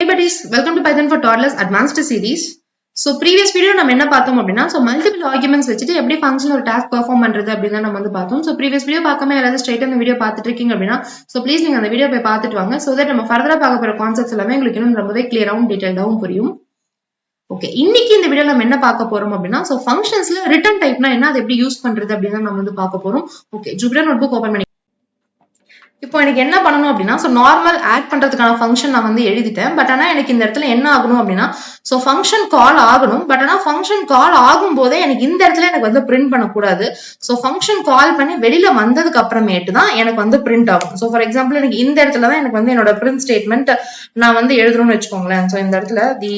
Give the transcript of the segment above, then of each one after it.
buddies, welcome to Python for Toddlers Advanced series. So previous video நம்ம என்ன பார்த்தோம் அப்படினா so multiple arguments வச்சிட்டு எப்படி ஃபங்க்ஷன் ஒரு டாஸ்க் பெர்ஃபார்ம் பண்றது அப்படினா நம்ம வந்து பார்த்தோம். So previous video பார்க்காம யாராவது ஸ்ட்ரைட்டா இந்த வீடியோ பார்த்துட்டு இருக்கீங்க அப்படினா so please நீங்க அந்த வீடியோ போய் பார்த்துட்டு வாங்க so that நம்ம ஃபர்தரா பார்க்க போற கான்செப்ட்ஸ் எல்லாமே உங்களுக்கு இன்னும் ரொம்பவே கிளியராவும் டீடைல்டாவும் புரியும். ஓகே, இன்னைக்கு இந்த வீடியோல நம்ம என்ன பார்க்க போறோம் அப்படினா so functionsல ரிட்டர்ன் டைப்னா என்ன, அதை எப்படி யூஸ் பண்றது அப்படினா நம்ம வந்து பார்க்க போறோம். ஓகே, ஜூபிட்டர் நோட்புக் ஓபன் பண்ணி இப்போ எனக்கு என்ன பண்ணணும் அப்படின்னா ஸோ நார்மல் ஆட் பண்றதுக்கான ஃபங்க்ஷன் நான் வந்து எழுதிட்டேன். பட் ஆனால் எனக்கு இந்த இடத்துல என்ன ஆகணும் அப்படின்னா ஸோ ஃபங்க்ஷன் கால் ஆகணும். பட் ஆனால் ஃபங்க்ஷன் கால் ஆகும் போதே எனக்கு இந்த இடத்துல எனக்கு வந்து பிரிண்ட் பண்ணக்கூடாது. ஸோ ஃபங்க்ஷன் கால் பண்ணி வெளியில வந்ததுக்கு அப்புறமேட்டு தான் எனக்கு வந்து பிரிண்ட் ஆகும். ஸோ ஃபார் எக்ஸாம்பிள் எனக்கு இந்த இடத்துல தான் எனக்கு வந்து என்னோட பிரிண்ட் ஸ்டேட்மெண்ட் நான் வந்து எழுதணும்னு வச்சுக்கோங்களேன். ஸோ இந்த இடத்துல தி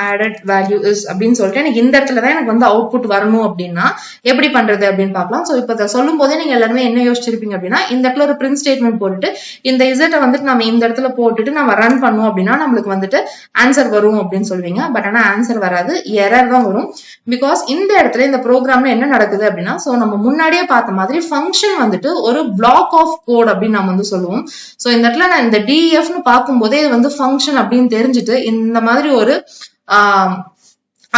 added value is அப்படின்னு சொல்லிட்டு எனக்கு இந்த இடத்துல தான் எனக்கு வந்து அவுட்புட் வரணும் அப்படின்னா எப்படி பண்றது அப்படின்னு பார்க்கலாம். ஸோ இப்போ சொல்லும் போதே நீங்க எல்லாருமே என்ன யோசிச்சிருப்பீங்க அப்படின்னா இந்த இடத்துல ஒரு பிரிண்ட் ஸ்டேட்மெண்ட் போட்டுட்டு இந்த இசட்டை வந்துட்டு நம்ம இந்த இடத்துல போட்டுட்டு நம்ம ரன் பண்ணோம் அப்படின்னா நம்மளுக்கு வந்துட்டு ஆன்சர் வரும் அப்படின்னு சொல்லுவீங்க. பட் ஆனால் ஆன்சர் வராது, எரர் தான் வரும். பிகாஸ் இந்த இடத்துல இந்த ப்ரோக்ராம்ல என்ன நடக்குது அப்படின்னா ஸோ நம்ம முன்னாடியே பார்த்த மாதிரி ஃபங்க்ஷன் வந்துட்டு ஒரு பிளாக் ஆஃப் கோட் அப்படின்னு நம்ம வந்து சொல்லுவோம். ஸோ இந்த இடத்துல நான் இந்த டிஎஃப்னு பார்க்கும் போதே இது வந்து ஃபங்க்ஷன் அப்படின்னு தெரிஞ்சுட்டு இந்த மாதிரி ஒரு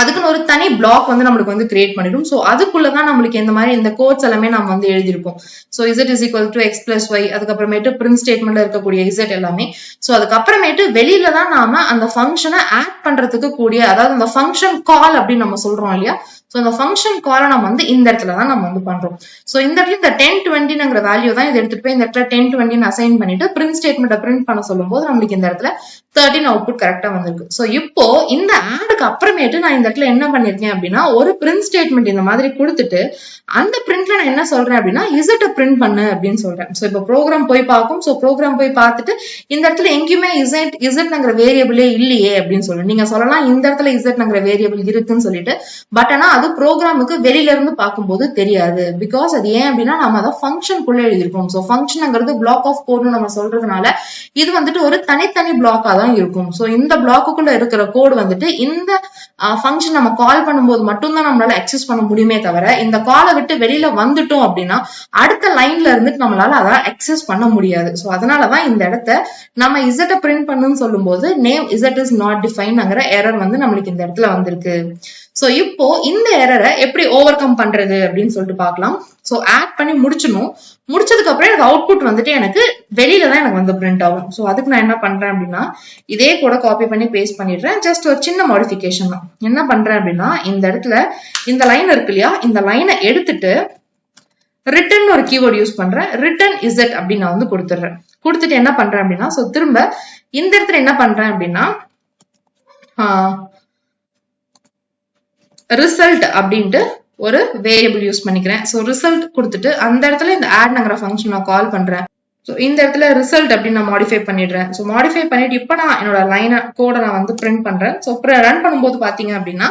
அதுக்குன்னு ஒரு தனி பிளாக் வந்து நம்மளுக்கு வந்து கிரியேட் பண்ணிடும். சோ அதுக்குள்ளதான் நம்மளுக்கு இந்த மாதிரி இந்த கோட்ஸ் எல்லாமே நம்ம வந்து எழுதிருப்போம். So z is equal to x plus y, அதுக்கப்புறமேட்டு பிரிண்ட் ஸ்டேட்மெண்ட்ல இருக்கக்கூடிய z எல்லாமே. சோ அதுக்கப்புறமேட்டு வெளியில தான் நாம அந்த ஃபங்க்ஷனை ஆட் பண்றதுக்கு கூடிய, அதாவது அந்த ஃபங்க்ஷன் கால் அப்படின்னு நம்ம சொல்றோம் இல்லையா. சோ அந்த ஃபங்க்ஷன் காலை நம்ம வந்து இந்த இடத்துல தான் நம்ம வந்து பண்றோம். சோ இந்த இடத்துல இந்த 1020ங்கிற வேல்யூ தான் இதை எடுத்துட்டு போய் இந்த இடத்துல 1020 அசைன் பண்ணிட்டு பிரிண்ட் ஸ்டேட்மெண்ட்டை பிரிண்ட் பண்ண சொல்லும் போது நம்மளுக்கு இந்த இடத்துல 13 அவுட்புட் கரெக்டா வந்திருக்கு. சோ இப்போ இந்த ஆடுக்கு அப்புறமேட்டு நான் இந்த இடத்துல என்ன பண்ணிருக்கேன் அப்படின்னா ஒரு பிரிண்ட் ஸ்டேட்மெண்ட் இந்த மாதிரி கொடுத்துட்டு அந்த பிரிண்ட்ல நான் என்ன சொல்றேன் அப்படின்னா இசட்டை பிரிண்ட் பண்ணு அப்படின்னு சொல்றேன். சோ இப்போ ப்ரோக்ராம் போய் பார்க்கும். சோ ப்ரோக்ராம் போய் பார்த்துட்டு இந்த இடத்துல எங்கேயுமே இசட்ங்கிற வேரியபிளே இல்லையே அப்படின்னு சொல்லுங்க. நீங்க சொல்லலாம் இந்த இடத்துல இசட்ங்கிற வேரியபிள் இருக்குன்னு சொல்லிட்டு, பட் ஆனா அது ப்ரோக்ராமுக்கு வெளியில இருந்து பார்க்கும்போது தெரியாது. பிகாஸ் அது ஏன் அப்படின்னா நம்ம அதை ஃபங்க்ஷனுக்குள்ள எழுதிருக்கோம். சோ ஃபங்க்ஷன்ங்கிறது பிளாக் ஆஃப் கோட்னு நம்ம சொல்றதுனால இது வந்துட்டு ஒரு தனித்தனி பிளாக்கா தான் இருக்கும். சோ இந்த பிளாக்குக்குள்ள இருக்கிற கோடு வந்துட்டு இந்த ஃபங்க்ஷன் நம்ம கால் பண்ணும்போது மட்டும்தான் நம்மளால அக்சஸ் பண்ண முடியுமே தவிர இந்த காலை விட்டு வெளியில வந்துட்டோம் அப்படின்னா அடுத்த லைன்ல இருந்துட்டு நம்மளால அதை அக்சஸ் பண்ண முடியாது. சோ அதனாலதான் இந்த இடத்த நம்ம இசட்டை பிரிண்ட் பண்ணுன்னு சொல்லும் போது நேம் இசட் இஸ் நாட் டிஃபைன்ங்கிற எரர் வந்து நம்மளுக்கு இந்த இடத்துல வந்திருக்கு. சோ இப்போ இந்த எரரை எப்படி ஓவர் கம் பண்றது அப்படின்னு சொல்லிட்டு பார்க்கலாம். சோ ஆட் பண்ணி முடிச்சதுக்கு அப்புறம் எனக்கு அவுட்புட் வந்துட்டு எனக்கு வெளியில தான் எனக்கு வந்து பிரிண்ட் ஆகும். சோ அதுக்கு நான் என்ன பண்றேன் அப்படின்னா இதே கூட காப்பி பண்ணி பேஸ்ட் பண்ணிடுறேன். ஜஸ்ட் ஒரு சின்ன மாடிஃபிகேஷன் தான். என்ன பண்றேன் அப்படின்னா இந்த இடத்துல இந்த லைன் இருக்கு இல்லையா, இந்த லைனை எடுத்துட்டு ரிட்டர்ன் ஒரு கீவேர்ட் யூஸ் பண்றேன். ரிட்டர்ன் இசட் அப்படின்னு நான் வந்து கொடுத்துடுறேன். கொடுத்துட்டு என்ன பண்றேன் அப்படின்னா சோ திரும்ப இந்த இடத்துல என்ன பண்றேன் அப்படின்னா ரிசல்ட் அப்படின்ட்டு ஒரு வேரியபிள் யூஸ் பண்ணிக்கிறேன். சோ ரிசல்ட் கொடுத்துட்டு அந்த இடத்துல இந்த ஆட்ங்கிற ஃபங்க்ஷன் நான் கால் பண்றேன். சோ இந்த இடத்துல ரிசல்ட் அப்படின்னு நான் மாடிஃபை பண்ணிடுறேன். சோ மாடிஃபை பண்ணிட்டு இப்ப நான் என்னோட லைனை கோட நான் வந்து பிரிண்ட் பண்றேன். சோ ரன் பண்ணும்போது பாத்தீங்க அப்படின்னா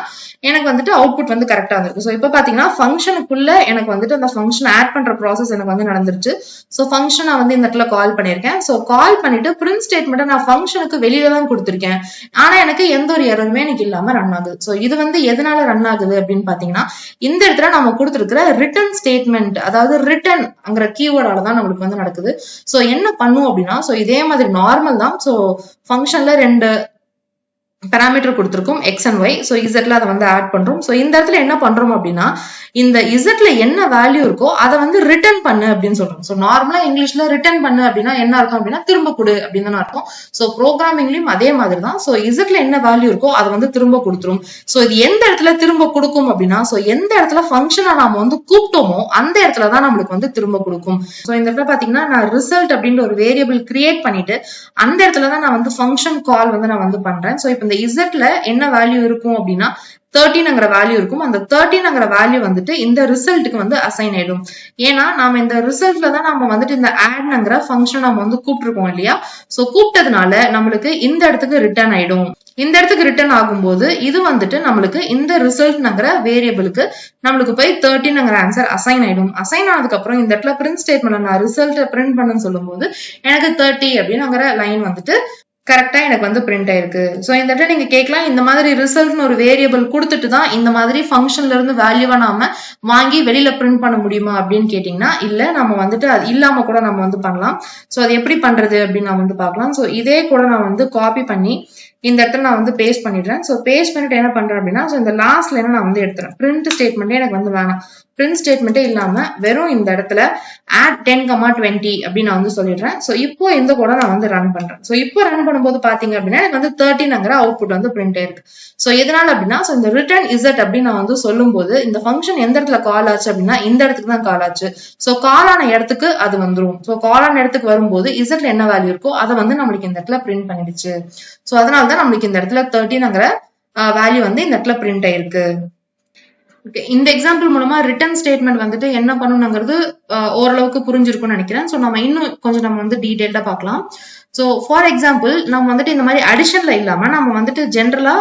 எனக்கு வந்துட்டு அவுட்புட் வந்து கரெக்டா வந்திருக்கு. சோ இப்ப பாத்தீங்கன்னா ஃபங்க்ஷனுக்குள்ள எனக்கு வந்துட்டு அந்த ஃபங்க்ஷன் ஆட் பண்ற ப்ராசஸ் எனக்கு வந்து நடந்துருச்சு. சோ ஃபங்க்ஷன் நான் வந்து இந்த இடத்துல கால் பண்ணிருக்கேன். சோ கால் பண்ணிட்டு பிரிண்ட் ஸ்டேட்மெண்ட்டை நான் ஃபங்க்ஷனுக்கு வெளியில தான் கொடுத்திருக்கேன். ஆனா எனக்கு எந்த ஒரு எரருமே எனக்கு இல்லாம ரன் ஆகுது. சோ இது வந்து எதனால ரன் ஆகுது அப்படின்னு பாத்தீங்கன்னா இந்த இடத்துல நம்ம கொடுத்துருக்கிற ரிட்டர்ன் ஸ்டேட்மெண்ட், அதாவது ரிட்டர்ன்ங்கிற கீவேர்டால தான் நம்மளுக்கு வந்து நடக்குது. சோ என்ன பண்ணும் அப்படின்னா சோ இதே மாதிரி நார்மல் தான். சோ ஃபங்க்ஷன்ல 2 பாராமீட்டர் கொடுத்திருக்கும் x and y. சோ இசட்ல அதை வந்து ஆட் பண்றோம். சோ இந்த இடத்துல என்ன பண்றோம் அப்படின்னா இந்த இசட்ல என்ன வேல்யூ இருக்கோ அதை வந்து ரிட்டர்ன் பண்ணு அப்படின்னு சொல்றோம். சோ நார்மலா இங்கிலீஷ்ல ரிட்டர்ன் பண்ணு அப்படின்னா என்ன அர்த்தம் அப்படின்னா திரும்ப கொடு அப்படின்னு தான் அர்த்தம். சோ ப்ரோக்ராமிங்லயும் அதே மாதிரி தான். சோ இசட்ல என்ன வேல்யூ இருக்கோ அதை வந்து திரும்ப கொடுத்துரும். சோ இது எந்த இடத்துல திரும்ப கொடுக்கும் அப்படின்னா சோ எந்த இடத்துல ஃபங்க்ஷனை நாம வந்து கூப்பிட்டோமோ அந்த இடத்துல தான் நம்மளுக்கு வந்து திரும்ப கொடுக்கும். சோ இந்த இடத்துல பாத்தீங்கன்னா நான் ரிசல்ட் அப்படின்ற ஒரு வேரியபிள் கிரியேட் பண்ணிட்டு அந்த இடத்துல தான் நான் வந்து ஃபங்க்ஷன் கால் வந்து நான் வந்து பண்றேன். சோ இந்த இசட்ல என்ன வேல்யூ இருக்கும் அப்படின்னா 13ங்கிற வேல்யூ இருக்கும். அந்த 13ங்கிற வேல்யூ வந்துட்டு இந்த ரிசல்ட்டுக்கு வந்து அசைன் ஆயிடும். ஏன்னா நாம இந்த ரிசல்ட்ல தான் நம்ம வந்துட்டு இந்த ஆட்ங்கிற ஃபங்க்ஷன் நம்ம வந்து கூப்பிட்டுருக்கோம் இல்லையா. சோ கூப்பிட்டதுனால நம்மளுக்கு இந்த இடத்துக்கு ரிட்டர்ன் ஆயிடும். இந்த இடத்துக்கு ரிட்டர்ன் ஆகும்போது இது வந்துட்டு நம்மளுக்கு இந்த ரிசல்ட்ங்கிற வேரியபிளுக்கு நம்மளுக்கு போய் 13ங்கிற ஆன்சர் அசைன் ஆயிடும். அசைன் ஆனதுக்கு அப்புறம் இந்த இடத்துல பிரிண்ட் ஸ்டேட்மெண்ட் நான் ரிசல்ட் பிரிண்ட் பண்ணு சொல்லும் போது எனக்கு 30 அப்படின்னுங்கிற லைன் வந்துட்டு கரெக்டா எனக்கு வந்து பிரிண்ட் ஆயிருக்கு. சோ இந்த இடத்துல நீங்க கேட்கலாம், இந்த மாதிரி ரிசல்ட்னு ஒரு வேரியபிள் கொடுத்துட்டு தான் இந்த மாதிரி ஃபங்க்ஷன்ல இருந்து வேல்யூவா நாம வாங்கி வெளியில பிரிண்ட் பண்ண முடியுமா அப்படின்னு கேட்டீங்கன்னா, இல்ல. நம்ம வந்துட்டு அது இல்லாம கூட நம்ம வந்து பண்ணலாம். சோ அது எப்படி பண்றது அப்படின்னு நான் வந்து பார்க்கலாம். சோ இதே கூட நான் வந்து காப்பி பண்ணி இந்த இடத்துல நான் வந்து பேஸ்ட் பண்ணிடுறேன். சோ பேஸ்ட் பண்ணிட்டு என்ன பண்றேன் அப்படின்னா, சோ இந்த லாஸ்ட்ல நான் வந்து எடுத்துறேன். பிரிண்ட் ஸ்டேட்மெண்ட்டே எனக்கு வந்து வேணாம். பிரிண்ட் ஸ்டேட்மெண்ட்டே இல்லாம வெறும் இந்த இடத்துல add 10,20 அப்படின்னு நான் வந்து சொல்லிடுறேன். சோ இப்போ இந்த கூட நான் வந்து ரன் பண்றேன். சோ இப்போ ரன் பண்ணும்போது பாத்தீங்க அப்படின்னா எனக்கு வந்து 13ங்கிற அவுட்புட் வந்து பிரிண்ட் ஆயிருக்கு. சோ எதனால அப்படின்னா, சோ இந்த ரிட்டர்ன் இசட் அப்படின்னு நான் வந்து சொல்லும் போது இந்த ஃபங்க்ஷன் எந்த இடத்துல கால் ஆச்சு அப்படின்னா இந்த இடத்துக்கு தான் கால் ஆச்சு. சோ கால் ஆன இடத்துக்கு அது வந்துரும். சோ கால் ஆன இடத்துக்கு வரும்போது இசட்ல என்ன வேல்யூ இருக்கோ அதை வந்து நம்மளுக்கு இந்த இடத்துல பிரிண்ட் பண்ணிடுச்சு. சோ அதனாலதான் நம்மளுக்கு இந்த இடத்துல 13ங்கிற வேல்யூ வந்து இந்த இடத்துல பிரிண்ட் ஆயிருக்கு. இந்த எக்ஸாம்பிள் மூலமா ரிட்டர்ன் ஸ்டேட்மெண்ட் வந்துட்டு என்ன பண்ணணுங்கிறது ஓரளவுக்கு புரிஞ்சிருக்கும்னு நினைக்கிறேன். ஸோ நம்ம இன்னும் கொஞ்சம் நம்ம வந்து டீடைல்டா பார்க்கலாம். ஸோ ஃபார் எக்ஸாம்பிள் நம்ம வந்துட்டு இந்த மாதிரி அடிஷன்ல இல்லாம நம்ம வந்துட்டு ஜென்ரலா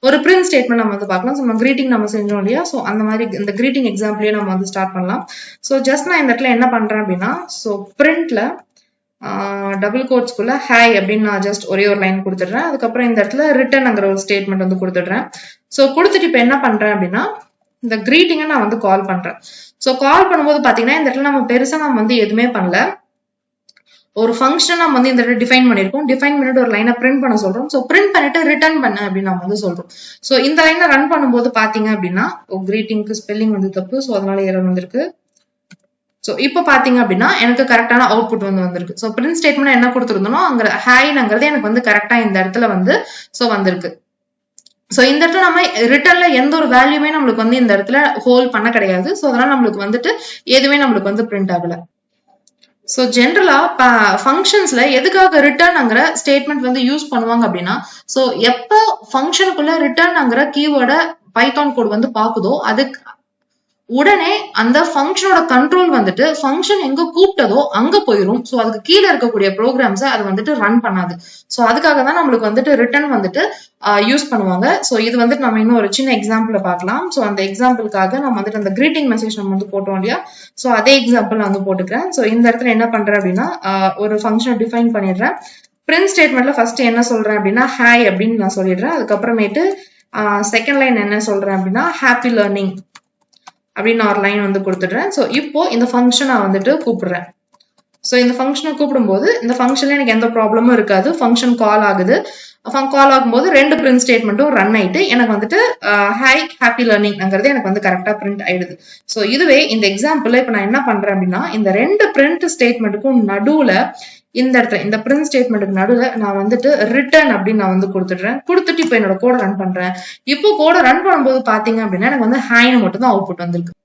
ஒரு பிரிண்ட் ஸ்டேட்மெண்ட் நம்ம வந்து பார்க்கலாம். ஸோ நம்ம கிரீட்டிங் நம்ம செஞ்சோம் இல்லையா? ஸோ அந்த மாதிரி இந்த கிரீட்டிங் எக்ஸாம்பிளே நம்ம வந்து ஸ்டார்ட் பண்ணலாம். ஸோ ஜஸ்ட் நான் இந்த இடத்துல என்ன பண்றேன் அப்படின்னா, ஸோ பிரிண்ட்ல டபுள் கோட்ஸ்குள்ள ஹாய் அப்படின்னு நான் ஜஸ்ட் ஒரே ஒரு லைன் கொடுத்துடுறேன். அதுக்கப்புறம் இந்த இடத்துல ரிட்டர்ன்ங்கிற ஒரு ஸ்டேட்மெண்ட் வந்து கொடுத்துடுறேன். ஸோ கொடுத்துட்டு இப்போ என்ன பண்றேன் அப்படின்னா, இந்த கிரீட்டிங்கை நான் வந்து கால் பண்றேன். ஸோ கால் பண்ணும்போது பாத்தீங்கன்னா இந்த இடத்துல நம்ம பெருசா நம்ம வந்து எதுவுமே பண்ணல. ஒரு ஃபங்க்ஷன் நம்ம வந்து இந்த இடத்துல டிஃபைன் பண்ணிருக்கோம். டிஃபைன் பண்ணிட்டு ஒரு லைனை பிரிண்ட் பண்ண சொல்றோம். ஸோ பிரிண்ட் பண்ணிட்டு ரிட்டர்ன் பண்ண அப்படின்னு நம்ம வந்து சொல்றோம். ஸோ இந்த லைனை ரன் பண்ணும்போது பாத்தீங்க அப்படின்னா கிரீட்டிங்க்கு ஸ்பெல்லிங் வந்து தப்பு. ஸோ அதனால எரர் வந்திருக்கு. சோ இப்போ பாத்தீங்க அப்படின்னா எனக்கு கரெக்டான அவுட்புட் வந்து வந்திருக்கு. சோ பிரிண்ட் ஸ்டேட்மெண்ட் என்ன கொடுத்துருந்தோம் அங்க ஹைங்கிறது எனக்கு வந்து கரெக்டா இந்த இடத்துல வந்து சோ வந்திருக்கு. சோ இந்த இடத்துல நம்ம ரிட்டர்ன்ல எந்த ஒரு வேல்யூமே நம்மளுக்கு வந்து இந்த இடத்துல ஹோல்ட் பண்ண கிடையாது. சோ அதனால நம்மளுக்கு வந்துட்டு எதுவுமே நம்மளுக்கு வந்து பிரிண்ட் ஆகல. சோ ஜென்ரலா ஃபங்க்ஷன்ஸ்ல எதுக்காக ரிட்டர்ன்ங்கிற ஸ்டேட்மெண்ட் வந்து யூஸ் பண்ணுவாங்க அப்படின்னா, சோ எப்போ ஃபங்க்ஷனுக்குள்ள ரிட்டர்ன்ங்கிற கீவேர்டை பைத்தான் கோட் வந்து பாக்குதோ அதுக்கு உடனே அந்த ஃபங்க்ஷனோட கண்ட்ரோல் வந்துட்டு ஃபங்க்ஷன் எங்க கூப்பிட்டதோ அங்க போயிடும். சோ அதுக்கு கீழே இருக்கக்கூடிய ப்ரோக்ராம்ஸை அது வந்துட்டு ரன் பண்ணாது. சோ அதுக்காக தான் நம்மளுக்கு வந்துட்டு ரிட்டர்ன் வந்துட்டு யூஸ் பண்ணுவாங்க. சோ இது வந்துட்டு நம்ம இன்னும் ஒரு சின்ன எக்ஸாம்பிள் பார்க்கலாம். சோ அந்த எக்ஸாம்பிளுக்காக நம்ம வந்துட்டு அந்த கிரீட்டிங் மெசேஜ் நம்ம வந்து போட்டோம் இல்லையா? சோ அதே எக்ஸாம்பிள் நான் வந்து போட்டுக்கிறேன். சோ இந்த இடத்துல என்ன பண்றேன் அப்படின்னா, ஒரு ஃபங்க்ஷனை டிஃபைன் பண்ணிடுறேன். பிரிண்ட் ஸ்டேட்மெண்ட்ல ஃபர்ஸ்ட் என்ன சொல்றேன் அப்படின்னா ஹாய் அப்படின்னு நான் சொல்லிடுறேன். அதுக்கப்புறமேட்டு செகண்ட் லைன் என்ன சொல்றேன் அப்படின்னா ஹாப்பி லேர்னிங் அப்படின்னு ஒரு லைன் வந்து கொடுத்துடுறேன். ஸோ இப்போ இந்த ஃபங்க்ஷனை வந்துட்டு கூப்பிடுறேன். ஸோ இந்த ஃபங்க்ஷனை கூப்பிடும்போது இந்த ஃபங்க்ஷன்ல எனக்கு எந்த ப்ராப்ளமும் இருக்காது. ஃபங்க்ஷன் கால் ஆகுது. கால் ஆகும்போது ரெண்டு பிரிண்ட் ஸ்டேட்மெண்ட்டும் ரன் ஆயிட்டு எனக்கு வந்துட்டு ஹாப்பி லேர்னிங்ங்கிறது எனக்கு வந்து கரெக்டா பிரிண்ட் ஆயிடுது. ஸோ இதுவே இந்த எக்ஸாம்பிள் இப்போ நான் என்ன பண்றேன் அப்படின்னா, இந்த ரெண்டு பிரிண்ட் ஸ்டேட்மெண்ட்டுக்கும் நடுவுல இந்த இடத்துல இந்த பிரிண்ட் ஸ்டேட்மெண்ட்டுக்கு நடுவில் நான் வந்துட்டு ரிட்டர்ன் அப்படின்னு நான் வந்து கொடுத்துடுறேன். கொடுத்துட்டு இப்போ என்னோட கோடை ரன் பண்றேன். இப்போ கோடை ரன் பண்ணும்போது பாத்தீங்க அப்படின்னா எனக்கு வந்து ஹைன்னு மட்டும் தான் அவுட்புட் வந்திருக்கு.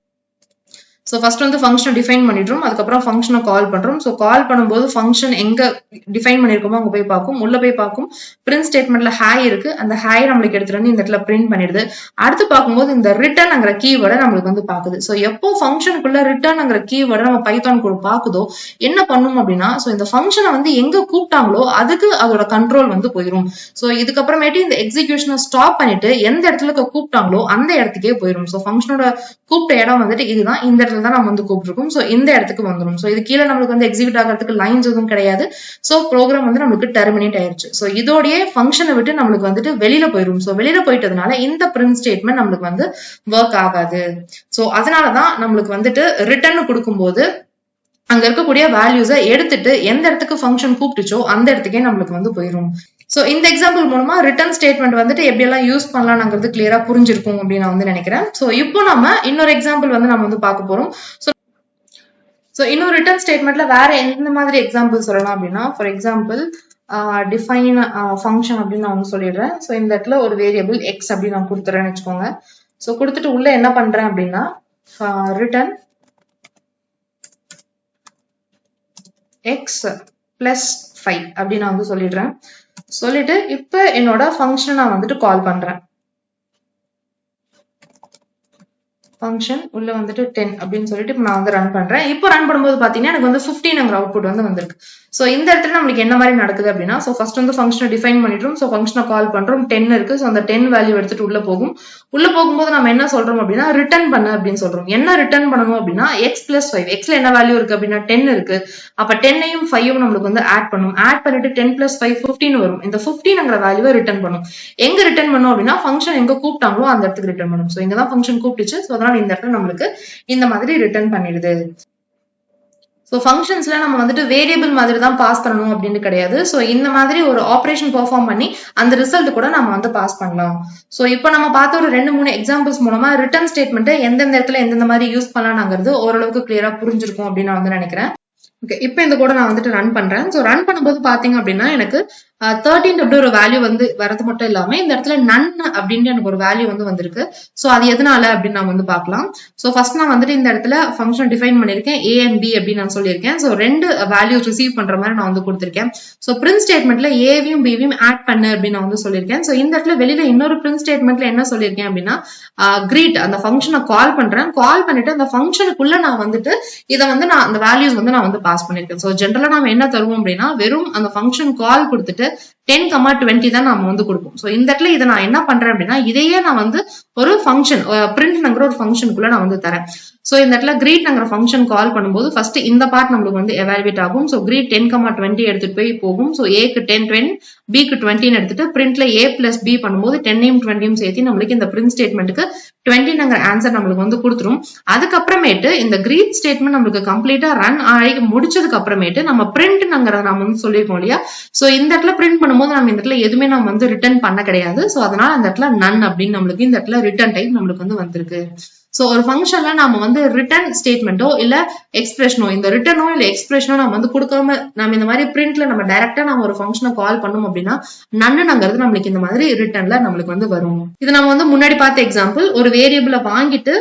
ஸோ ஃபர்ஸ்ட் வந்து ஃபங்க்ஷனை டிஃபைன் பண்ணிடுறோம். அதுக்கப்புறம் ஃபங்க்ஷனை கால் பண்றோம். ஸோ கால் பண்ணும்போது ஃபங்க்ஷன் எங்க டிஃபைன் பண்ணிருக்கோமோ அங்க போய் பார்க்கும். உள்ள போய் பார்க்கும். பிரிண்ட் ஸ்டேட்மெண்ட்ல ஹாய் இருக்கு. அந்த ஹாய் நம்மளுக்கு எடுத்துட்டு வந்து இந்த இடத்துல பிரிண்ட் பண்ணிடுது. அடுத்து பார்க்கும்போது இந்த ரிட்டர்ன்ங்கிற கீவேர்டை நம்மளுக்கு வந்து பாக்குது. ஸோ எப்போ ஃபங்க்ஷனுக்குள்ள ரிட்டர்ன்ங்கிற கீவேர்டை நம்ம பைத்தான் கோட் பாக்குதோ என்ன பண்ணும் அப்படின்னா, ஸோ இந்த ஃபங்க்ஷனை வந்து எங்க கூப்பிட்டாங்களோ அதுக்கு அதோட கண்ட்ரோல் வந்து போயிடும். ஸோ இதுக்கப்புறமேட்டு இந்த எக்ஸிகியூஷனை ஸ்டாப் பண்ணிட்டு எந்த இடத்துல கூப்பிட்டாங்களோ அந்த இடத்துக்கே போயிடும். ஸோ ஃபங்க்ஷனோட கூப்பிட்ட இடம் வந்துட்டு இதுதான். இந்த இடத்துல தான் நம்ம வந்து கூப்பிட்டுருக்கோம். சோ இந்த இடத்துக்கு வந்துடும். சோ இது கீழே நம்மளுக்கு வந்து எக்ஸிக்யூட் ஆகிறதுக்கு லைன்ஸ் எதுவும் கிடையாது. சோ ப்ரோக்ராம் வந்து நம்மளுக்கு டெர்மினேட் ஆயிருச்சு. சோ இதோடய ஃபங்க்ஷனை விட்டு நம்மளுக்கு வந்துட்டு வெளியில போயிடும். சோ வெளியில போயிட்டதுனால இந்த பிரிண்ட் ஸ்டேட்மெண்ட் நம்மளுக்கு வந்து ஒர்க் ஆகாது. சோ அதனாலதான் நம்மளுக்கு வந்துட்டு ரிட்டர்ன் கொடுக்கும்போது அங்க இருக்கக்கூடிய வேல்யூஸை எடுத்துட்டு எந்த இடத்துக்கு ஃபங்க்ஷன் கூப்பிட்டுச்சோ அந்த இடத்துக்கே நம்மளுக்கு வந்து போயிடும். சோ இந்த எக்ஸாம்பிள் மூலமா ரிட்டர்ன் ஸ்டேட்மெண்ட் வந்துட்டு எப்படி எல்லாம் யூஸ் பண்ணலாம்ங்கிறது கிளியரா புரிஞ்சிருக்கும் அப்படின்னு நான் வந்து நினைக்கிறேன். சோ இப்போ நம்ம இன்னொரு எக்ஸாம்பிள் வந்து நம்ம வந்து பார்க்க போறோம். சோ இன்னொரு ரிட்டர்ன் ஸ்டேட்மெண்ட்ல வேற எந்த மாதிரி எக்ஸாம்பிள் சொல்லலாம் அப்படின்னா, ஃபார் எக்ஸாம்பிள் டிஃபைன் ஃபங்க்ஷன் அப்படின்னு நான் வந்து சொல்லிடுறேன். சோ இந்த இடத்துல ஒரு வேரியபிள் எக்ஸ் அப்படின்னு நான் கொடுத்துறேன்னு வச்சுக்கோங்க. சோ கொடுத்துட்டு உள்ள என்ன பண்றேன் அப்படின்னா ரிட்டர்ன் எக்ஸ் பிளஸ் 5 அப்படின்னு நான் வந்து சொல்லிடுறேன். சொல்லிட்டு இப்ப என்னோட ஃபங்க்ஷனை நான் வந்துட்டு கால் பண்றேன். ஃபங்க்ஷன் உள்ள வந்துட்டு 10 அப்படின்னு சொல்லிட்டு இப்போ நான் வந்து ரன் பண்றேன். இப்போ ரன் பண்ணும்போது பாத்தீங்கன்னா எனக்கு வந்து 15ங்கிற அவுட்புட் வந்து வந்திருக்கு. ஸோ இந்த இடத்துல நம்மளுக்கு என்ன மாதிரி நடக்குது அப்படின்னா, ஸோ ஃபர்ஸ்ட் வந்து ஃபங்க்ஷனை டிஃபைன் பண்ணிட்டோம். ஸோ ஃபங்க்ஷனை கால் பண்றோம், 10 இருக்கு. ஸோ அந்த 10 வேல்யூ எடுத்துட்டு உள்ள போகும். உள்ள போகும்போது நம்ம என்ன சொல்றோம் அப்படின்னா ரிட்டர்ன் பண்ணு அப்படின்னு சொல்றோம். என்ன ரிட்டர்ன் பண்ணணும் அப்படின்னா x + 5. xல என்ன வேல்யூ இருக்கு அப்படின்னா 10 இருக்கு. அப்ப 10ஐயும் 5யும் நம்மளுக்கு வந்து ஆட் பண்ணும். ஆட் பண்ணிட்டு 10 + 5 15 வரும். இந்த 15ங்கிற வேல்யூவை ரிட்டர்ன் பண்ணும். எங்க ரிட்டர்ன் பண்ணும் அப்படின்னா ஃபங்க்ஷன் எங்க கூப்பிட்டாங்களோ அந்த இடத்துக்கு ரிட்டர்ன் பண்ணும். ஸோ இங்கதான் ஃபங்க்ஷன் கூப்பிட்டுச்சு. ஸோ அதனால இந்த இடத்துல நம்மளுக்கு இந்த மாதிரி ரிட்டர்ன் பண்ணிடுது. ஸோ ஃபங்க்ஷன்ஸ்ல நம்ம வந்துட்டு வேரியபிள் மாதிரி தான் பாஸ் பண்ணணும் அப்படின்னு கிடையாது. ஸோ இந்த மாதிரி ஒரு ஆப்ரேஷன் பெர்ஃபார்ம் பண்ணி அந்த ரிசல்ட் கூட நம்ம வந்து பாஸ் பண்ணலாம். ஸோ இப்போ நம்ம பார்த்த ஒரு 2-3 எக்ஸாம்பிள்ஸ் மூலமா ரிட்டர்ன் ஸ்டேட்மெண்ட் எந்தெந்த இடத்துல எந்தெந்த மாதிரி யூஸ் பண்ணலாம்ங்கிறது ஓரளவுக்கு கிளியரா புரிஞ்சிருக்கும் அப்படின்னு நான் வந்து நினைக்கிறேன். ஓகே, இப்போ இந்த கூட நான் வந்துட்டு ரன் பண்றேன். ஸோ ரன் பண்ணும்போது பாத்தீங்க அப்படின்னா எனக்கு 13 அப்படி ஒரு வேல்யூ வந்து வரது மட்டும் இல்லாம இந்த இடத்துல நன் அப்படின்ட்டு எனக்கு ஒரு வேல்யூ வந்து வந்திருக்கு. ஸோ அது எதனால அப்படின்னு நான் வந்து பார்க்கலாம். ஸோ ஃபர்ஸ்ட் நான் வந்துட்டு இந்த இடத்துல ஃபங்க்ஷன் டிஃபைன் பண்ணிருக்கேன், A and B அப்படின்னு நான் சொல்லியிருக்கேன். ஸோ 2 வேல்யூ ரிசீவ் பண்ற மாதிரி நான் வந்து கொடுத்திருக்கேன். ஸோ பிரிண்ட் ஸ்டேட்மெண்ட்ல ஏவையும் பிவையும் ஆட் பண்ணு அப்படின்னு நான் வந்து சொல்லியிருக்கேன். ஸோ இந்த இடத்துல வெளியில இன்னொரு பிரிண்ட் ஸ்டேட்மெண்ட்ல என்ன சொல்லியிருக்கேன் அப்படின்னா கிரீட் அந்த ஃபங்க்ஷனை கால் பண்றேன். கால் பண்ணிட்டு அந்த ஃபங்க்ஷனுக்குள்ள நான் வந்துட்டு இதை வந்து நான் அந்த வேல்யூஸ் வந்து நான் வந்து பாஸ் பண்ணிருக்கேன். ஸோ ஜென்ரலா நம்ம என்ன தருவோம் அப்படின்னா வெறும் அந்த ஃபங்க்ஷன் கால் கொடுத்துட்டு 10, 20 தான் நாம வந்து கொடுப்போம். சோ இந்த இடத்துல இதை நான் என்ன பண்றேன் அப்படின்னா இதையே நான் வந்து ஒரு ஃபங்க்ஷன் பிரிண்ட்ங்கிற ஒரு ஃபங்க்ஷனுக்குள்ள நான் வந்து தரேன். சோ இந்த இடத்துல கிரீட்ங்கிற ஃபங்க்ஷன் கால் பண்ணும்போது ஃபர்ஸ்ட் இந்த பார்ட் நம்மளுக்கு வந்து எவாலுவேட் ஆகும். சோ கிரீட் 10, 20 எடுத்துட்டு போய் போகும். சோ ஏக்கு 10, 20, பிக்கு 20 எடுத்துட்டு பிரிண்ட்ல A + B பண்ணும்போது 10ஐயும் 20ஐயும் சேர்த்து நம்மளுக்கு இந்த பிரிண்ட் ஸ்டேட்மெண்ட்டுக்கு 20ங்கிற ஆன்சர் நம்மளுக்கு வந்து கொடுத்துரும். அதுக்கப்புறமேட்டு இந்த கிரீட் ஸ்டேட்மெண்ட் நம்மளுக்கு கம்ப்ளீட்டா ரன் ஆகி முடிச்சதுக்கு அப்புறமேட்டு நம்ம பிரிண்ட்ங்கிறத நம்ம வந்து சொல்லியிருக்கோம் இல்லையா. சோ இந்த இடத்துல பிரிண்ட் பண்ணும்போது நம்ம இந்த இடத்துல எதுவுமே நம்ம வந்து ரிட்டர்ன் பண்ண கிடையாது. சோ அதனால அந்த இடத்துல நன் அப்படின்னு நம்மளுக்கு இந்த இடத்துல ரிட்டர்ன் டைப் நம்மளுக்கு வந்து வந்திருக்கு. சோ ஒரு ஃபங்க்ஷன்ல நம்ம வந்து ரிட்டர்ன் ஸ்டேட்மெண்ட்டோ இல்ல எக்ஸ்பிரஷனோ இந்த ரிட்டர்னோ இல்ல எக்ஸ்பிரஷனோ நம்ம வந்து கொடுக்காம நம்ம இந்த மாதிரி பிரிண்ட்ல நம்ம டைரக்டா நம்ம ஒரு ஃபங்க்ஷனை கால் பண்ணோம் அப்படின்னா நன்னுங்கிறது நம்மளுக்கு இந்த மாதிரி ரிட்டர்ன்ல நம்மளுக்கு வந்து வரும். இது நம்ம வந்து முன்னாடி பார்த்த எக்ஸாம்பிள். ஒரு வேரியபிளை வாங்கிட்டு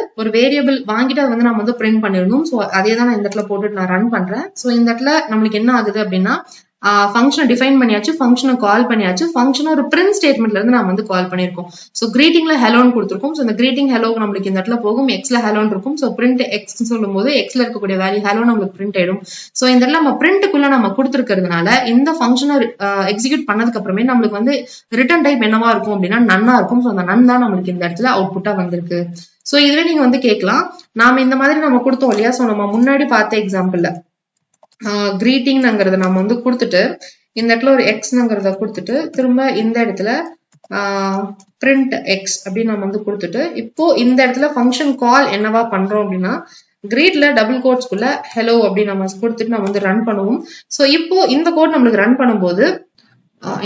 அதை வந்து நம்ம வந்து பிரிண்ட் பண்ணிருந்தோம். சோ அதே தான் நான் இந்த இடத்துல போட்டுட்டு நான் ரன் பண்றேன். சோ இந்த இடத்துல நம்மளுக்கு என்ன ஆகுது அப்படின்னா ஃபங்க்ஷனை டிஃபைன் பண்ணியாச்சு, ஃபங்க்ஷனை கால் பண்ணியாச்சு, ஃபங்க்ஷனை ஒரு பிரிண்ட் ஸ்டேட்மெண்ட்ல இருந்து நம்ம வந்து கால் பண்ணிருக்கோம். சோ கிரீட்டிங்ல ஹெலோன்னு கொடுத்துருக்கோம். சோ இந்த கிரீட்டிங் ஹெலோ நம்மளுக்கு இந்த இடத்துல போகும், எக்ஸ்ல ஹெலோன்னு இருக்கும். சோ பிரிண்ட் எக்ஸ் சொல்லும் போது எக்ஸ்ல இருக்கக்கூடிய வேல்யூ ஹெலோ நம்மளுக்கு பிரிண்ட் ஆயிடும். சோ இந்த இடத்துல நம்ம பிரிண்ட்டுக்குள்ள நம்ம கொடுத்துருக்கிறதுனால இந்த ஃபங்க்ஷனை எக்ஸிக்யூட் பண்ணதுக்கு அப்புறமே நம்மளுக்கு வந்து ரிட்டர்ன் டைப் என்னவா இருக்கும் அப்படின்னா நன்னா இருக்கும். சோ அந்த நன் தான் நம்மளுக்கு இந்த இடத்துல அவுட்புட்டா வந்திருக்கு. சோ இதுவே நீங்க வந்து கேட்கலாம், நாம இந்த மாதிரி நம்ம கொடுத்தோம் இல்லையா. சோ நம்ம முன்னாடி பார்த்த எக்ஸாம்பிள்ல கிரீட்டிங்ங்கிறத நம்ம வந்து கொடுத்துட்டு இந்த இடத்துல ஒரு எக்ஸ்ங்கிறத கொடுத்துட்டு திரும்ப இந்த இடத்துல பிரிண்ட் எக்ஸ் அப்படின்னு நம்ம வந்து கொடுத்துட்டு இப்போ இந்த இடத்துல ஃபங்க்ஷன் கால் என்னவா பண்றோம் அப்படின்னா கிரீட்ல டபுள் கோட்ஸ்குள்ள ஹெலோ அப்படின்னு நம்ம கொடுத்துட்டு நம்ம வந்து ரன் பண்ணுவோம். சோ இப்போ இந்த கோட் நம்மளுக்கு ரன் பண்ணும்போது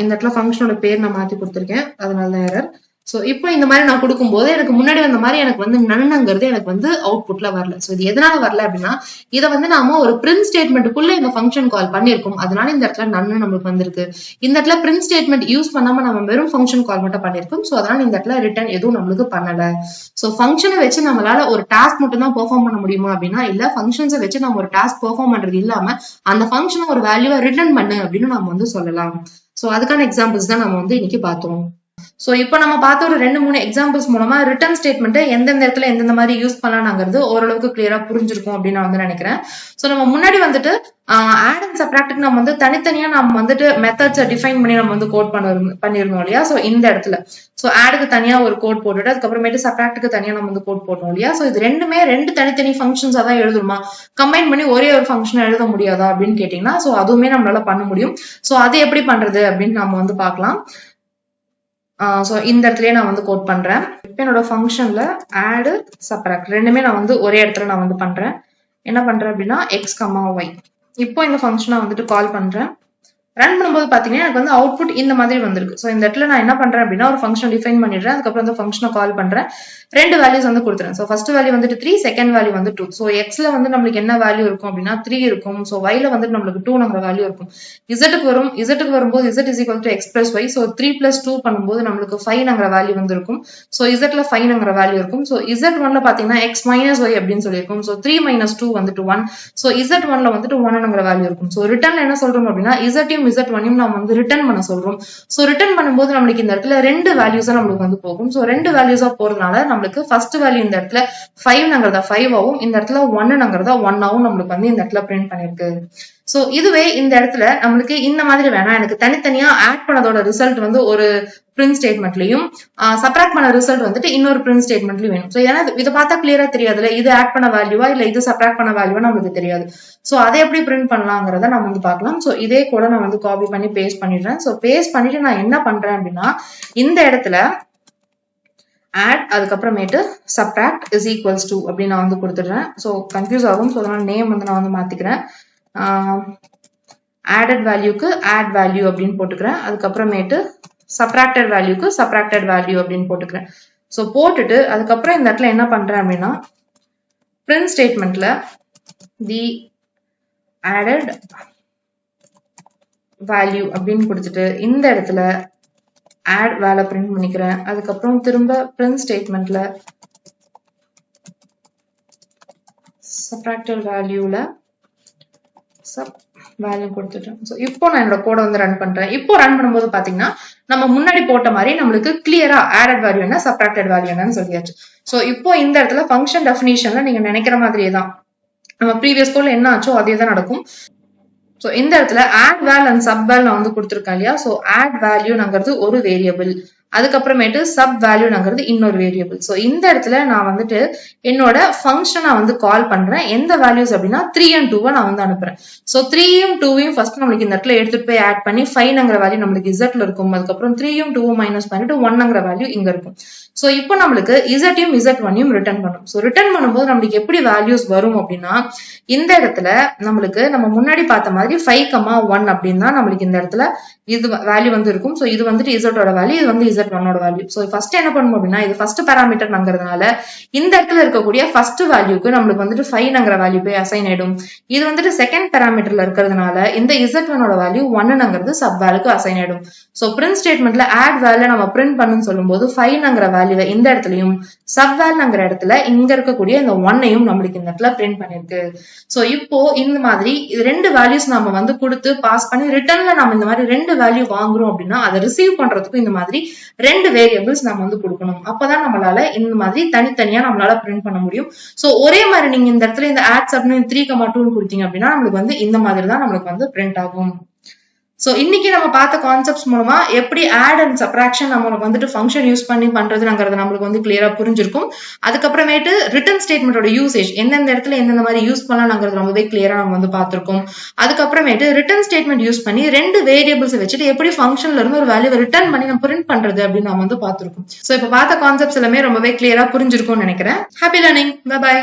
இந்த இடத்துல ஃபங்க்ஷனோட பேர் நான் மாத்தி கொடுத்துருக்கேன், அதனாலதான் எரர். சோ இப்போ இந்த மாதிரி நான் கொடுக்கும்போது எனக்கு முன்னாடி வந்த மாதிரி எனக்கு வந்து நன்னுங்கிறது எனக்கு வந்து அவுட்புட்ல வரல. சோ இது எதனால வரல அப்படின்னா இதை வந்து நாம ஒரு பிரிண்ட் ஸ்டேட்மெண்ட்டுக்குள்ள இந்த ஃபங்க்ஷன் கால் பண்ணிருக்கோம், அதனால இந்த இடத்துல நன்னு நம்மளுக்கு வந்திருக்கு. இந்த இடத்துல பிரிண்ட் ஸ்டேட்மெண்ட் யூஸ் பண்ணாம நம்ம வெறும் ஃபங்க்ஷன் கால் மட்டும் பண்ணிருக்கோம். சோ அதனால இந்த இடத்துல ரிட்டர்ன் எதுவும் நம்மளுக்கு பண்ணல. சோ ஃபங்க்ஷனை வச்சு நம்மளால ஒரு டாஸ்க் மட்டும் தான் பெர்ஃபார்ம் பண்ண முடியுமா அப்படின்னா இல்ல, ஃபங்க்ஷன்ஸை வச்சு நம்ம ஒரு டாஸ்க் பெர்ஃபார்ம் பண்றது இல்லாம அந்த ஃபங்க்ஷனை ஒரு வேல்யூவை ரிட்டர்ன் பண்ணு அப்படின்னு நம்ம வந்து சொல்லலாம். சோ அதுக்கான எக்ஸாம்பிள்ஸ் தான் நம்ம வந்து இன்னைக்கு பார்த்தோம். சோ இப்போ நம்ம பார்த்த ஒரு 2-3 எக்ஸாம்பிள்ஸ் மூலமா ரிட்டர்ன் ஸ்டேட்மெண்ட் எந்தெந்த இடத்துல எந்தெந்த மாதிரி யூஸ் பண்ணலாம்ங்கிறது ஓரளவுக்கு கிளியரா புரிஞ்சிருக்கும் அப்படின்னு நான் வந்து நினைக்கிறேன். சோ நம்ம முன்னாடி வந்துட்டு ஆட் அண்ட் சப்ட்ராக்ட்க்கு நம்ம வந்து தனித்தனியா நம்ம வந்துட்டு மெத்தட்ஸை டிஃபைன் பண்ணி நம்ம வந்து கோட் பண்ணிருந்தோம் இல்லையா. சோ இந்த இடத்துல சோ ஆடுக்கு தனியா ஒரு கோட் போட்டுட்டு அதுக்கப்புறமேட்டு சப்ட்ராக்ட்க்கு தனியா நம்ம வந்து கோட் போட்டோம் இல்லையா. சோ இது ரெண்டுமே 2 தனித்தனி ஃபங்க்ஷன்ஸா தான் எழுதணுமா, கம்பைன் பண்ணி ஒரே ஒரு ஃபங்க்ஷன் எழுத முடியாதா அப்படின்னு கேட்டீங்கன்னா சோ அதுவுமே நம்மளால பண்ண முடியும். சோ அது எப்படி பண்றது அப்படின்னு நம்ம வந்து பார்க்கலாம். சோ இந்த இடத்துலயே நான் வந்து கோட் பண்றேன். இப்போ என்னோட ஃபங்க்ஷன்ல ஆட் சப்ட்ராக்ட் ரெண்டுமே நான் வந்து ஒரே இடத்துல நான் வந்து பண்றேன். என்ன பண்றேன் அப்படின்னா x, y. இப்போ இந்த ஃபங்க்ஷனை வந்துட்டு கால் பண்றேன். ரன் பண்ணும்போது பாத்தீங்கன்னா எனக்கு வந்து அவுட்புட் இந்த மாதிரி வந்திருக்கு. சோ இந்த இடத்துல நான் என்ன பண்றேன் அப்படின்னா ஒரு ஃபங்க்ஷன் டிஃபைன் பண்ணிடுறேன், அதுக்கப்புறம் அந்த ஃபங்க்ஷனை கால் பண்றேன், 2 வேல்யூஸ் வந்து கொடுத்துறேன். சோ ஃபர்ஸ்ட் வேல்யூ வந்துட்டு 3, செகண்ட் வேல்யூ வந்து 2. சோ எக்ஸ்ல வந்து நம்மளுக்கு என்ன வேல்யூ இருக்கும் அப்படின்னா 3 இருக்கும். சோ yல வந்துட்டு நம்மளுக்கு 2 வேல்யூ இருக்கும். இசட்டுக்கு வரும்போது z is equal to x plus y. So 3 plus 2 பண்ணும்போது நம்மளுக்கு 5 வேல்யூ வந்து இருக்கும். சோ zல 5 வேல்யூ இருக்கும். சோ z1ல பாத்தீங்கன்னா x minus y அப்படின்னு சொல்லியிருக்கும். சோ 3 minus 2 வந்துட்டு 1. சோ z1ல வந்துட்டு 1 வேல்யூ இருக்கும். சோ ரிட்டர்ன்ல என்ன சொல்றோம் அப்படின்னா z z1 நம்ம வந்து ரிட்டர்ன் பண்ண சொல்றோம். சோ ரிட்டர்ன் பண்ணும்போது நம்மளுக்கு இந்த இடத்துல ரெண்டு வேல்யூஸா நம்மளுக்கு வந்து போகும். சோ ரெண்டு வேல்யூஸா போறதுனால நம்மளுக்கு ஃபர்ஸ்ட் வேல்யூ இந்த இடத்துல 5ங்கிறதா 5 ஆகும், இந்த இடத்துல 1ங்கிறதா 1 ஆகும் நம்மளுக்கு வந்து இந்த இடத்துல பிரிண்ட் பண்ணிருக்கு. சோ இதுவே இந்த இடத்துல நம்மளுக்கு இந்த மாதிரி வேணா, எனக்கு தனித்தனியா ஆட் பண்ணதோட ரிசல்ட் வந்து ஒரு பிரிண்ட் ஸ்டேட்மெண்ட்லயும் சப்ராக்ட் பண்ண ரிசல்ட் வந்துட்டு இன்னொரு பிரிண்ட் ஸ்டேட்மெண்ட்லயும் வேணும். சோ ஏன்னா இதை பார்த்தா கிளியரா தெரியாதுல, இது ஆட் பண்ண வேல்யூவா இல்ல இது சப்ராக்ட் பண்ண வேல்யூவா நம்மளுக்கு தெரியாது. சோ அதை எப்படி பிரிண்ட் பண்ணலாங்கிறத நம்ம வந்து பார்க்கலாம். சோ இதே கூட நான் வந்து காப்பி பண்ணி பேஸ்ட் பண்ணிடுறேன். சோ பேஸ்ட் பண்ணிட்டு நான் என்ன பண்றேன் அப்படின்னா, இந்த இடத்துல add அதுக்கப்புறமேட்டு subtract is equals to அப்படின்னு நான் வந்து கொடுத்துடுறேன். ஸோ கன்ஃபியூஸ் ஆகும். ஸோ அதனால நேம் வந்து நான் வந்து மாத்திக்கிறேன். added வேல்யூக்கு add வேல்யூ அப்படின்னு போட்டுக்கிறேன். அதுக்கப்புறமேட்டு subtracted வேல்யூக்கு subtracted வேல்யூ அப்படின்னு போட்டுக்கிறேன். ஸோ போட்டுட்டு அதுக்கப்புறம் இந்த இடத்துல என்ன பண்றேன் அப்படின்னா, print statementல the added value அப்படின்னு கொடுத்துட்டு இந்த இடத்துல add வேலை பிரிண்ட் பண்ணிக்கிறேன். அதுக்கப்புறம் திரும்ப print statementல subtracted வேல்யூல sub வேல்யூ கொடுத்துட்டேன். ஸோ இப்போ நான் என்னோட கோடை வந்து ரன் பண்றேன். இப்போ ரன் பண்ணும்போது பாத்தீங்கன்னா நம்ம முன்னாடி போட்ட மாதிரி நம்மளுக்கு கிளியரா added வேல்யூ என்ன subtracted வேல்யூ என்னன்னு சொல்லியாச்சு. ஸோ இப்போ இந்த இடத்துல ஃபங்க்ஷன் டெஃபினிஷன்ல நீங்க நினைக்கிற மாதிரியே தான் நம்ம ப்ரீவியஸ் கோட்ல என்ன ஆச்சோ அதே தான் நடக்கும். ஸோ இந்த இடத்துல add val and sub val நான் வந்து கொடுத்துருக்கேன் இல்லையா. ஸோ add வேல்யூங்கிறது ஒரு வேரியபிள், அதுக்கப்புறமேட்டு சப் வேல்யூங்கிறது இன்னொரு வேரியபிள். ஸோ இந்த இடத்துல நான் வந்துட்டு என்னோட ஃபங்க்ஷனை வந்து கால் பண்றேன். எந்த வேல்யூஸ் அப்படின்னா 3 and 2 நான் வந்து அனுப்புறேன். ஸோ 3யும் 2யும் ஃபர்ஸ்ட் நம்மளுக்கு இந்த இடத்துல எடுத்துட்டு போய் ஆட் பண்ணி 5ங்கிற வேல்யூ நம்மளுக்கு இசட்ல இருக்கும். அதுக்கப்புறம் 3யும் 2யும் மைனஸ் பண்ணிட்டு 1ங்கிற வேல்யூ இங்க இருக்கும். ஸோ இப்போ நம்மளுக்கு இசட்டையும் z1யும் ரிட்டர்ன் பண்ணும். ஸோ ரிட்டர்ன் பண்ணும்போது நம்மளுக்கு எப்படி வேல்யூஸ் வரும் அப்படின்னா, இந்த இடத்துல நம்மளுக்கு நம்ம முன்னாடி பார்த்த மாதிரி 5,1 அப்படின்னு தான் நம்மளுக்கு இந்த இடத்துல இது வேல்யூ வந்து இருக்கும். ஸோ இது வந்துட்டு இசட்டோட வேல்யூ, இது வந்து z1ஓட வேல்யூ. ஸோ ஃபர்ஸ்ட் என்ன பண்ணணும் அப்படின்னா, இது ஃபர்ஸ்ட் பேராமீட்டர்ங்கிறதுனால இந்த இடத்துல இருக்கக்கூடிய ஃபர்ஸ்ட் வேல்யூக்கு நம்மளுக்கு வந்துட்டு 5ங்கிற வேல்யூ போய் அசைன் ஆயிடும். இது வந்துட்டு செகண்ட் பேராமீட்டர்ல இருக்கிறதுனால இந்த z1ஓட வேல்யூ 1ங்கிறது சப் வேல்யூக்கு அசைன் ஆயிடும். ஸோ பிரிண்ட் ஸ்டேட்மெண்ட்ல ஆட் வேல்யூ நம்ம பிரிண்ட் பண்ணுன்னு சொல்லும்போது 5ங்கிற வேல்யூவை இந்த இடத்துலயும் சப் வேல்யூங்கிற இடத்துல இங்க இருக்கக்கூடிய இந்த 1ஐயும் நம்மளுக்கு இந்த இடத்துல பிரிண்ட் பண்ணிருக்கு. ஸோ இப்போ இந்த மாதிரி ரெண்டு வேல்யூஸ் நம்ம வந்து கொடுத்து பாஸ் பண்ணி ரிட்டர்ன்ல நம்ம இந்த மாதிரி ரெண்டு வேல்யூ வாங்குறோம் அப்படின்னா அதை ரிசீவ் பண்றதுக்கு இந்த மாதிரி ரெண்டு வேரியபிள்ஸ் நம்ம வந்து கொடுக்கணும். அப்பதான் நம்மளால இந்த மாதிரி தனித்தனியா நம்மளால பிரிண்ட் பண்ண முடியும். சோ ஒரே மாதிரி நீங்க இந்த இடத்துல இந்த ஆட் சப்னு 3,2 கொடுத்தீங்க அப்படின்னா நம்மளுக்கு வந்து இந்த மாதிரி தான் நம்மளுக்கு வந்து பிரிண்ட் ஆகும். சோ இன்னைக்கு நம்ம பார்த்த கான்செப்ட்ஸ் மூலமா எப்படி ஆட் அண்ட் சப்ராக்ஷன் நம்மளுக்கு வந்துட்டு ஃபங்க்ஷன் யூஸ் பண்ணி பண்றதுங்கிறது நம்மளுக்கு வந்து கிளியரா புரிஞ்சிருக்கும். அதுக்கப்புறமேட்டு ரிட்டர்ன் ஸ்டேட்மெண்டோட யூசேஜ் எந்தெந்த இடத்துல எந்தெந்த மாதிரி யூஸ் பண்ணலாம்ங்கிறது ரொம்பவே கிளியரா நம்ம வந்து பார்த்திருக்கோம். அதுக்கப்புறமேட்டு ரிட்டர்ன் ஸ்டேட்மெண்ட் யூஸ் பண்ணி ரெண்டு வேரியபிள்ஸ் வச்சுட்டு எப்படி ஃபங்க்ஷன்ல இருந்து ஒரு வேல்யூவை ரிட்டர்ன் பண்ணி நம்ம பிரிண்ட் பண்றது அப்படின்னு நம்ம வந்து பார்த்திருக்கோம். சோ இப்ப பார்த்த கான்செப்ட்ஸ் எல்லாமே ரொம்பவே கிளியரா புரிஞ்சிருக்கும்னு நினைக்கிறேன். Happy learning. Bye by.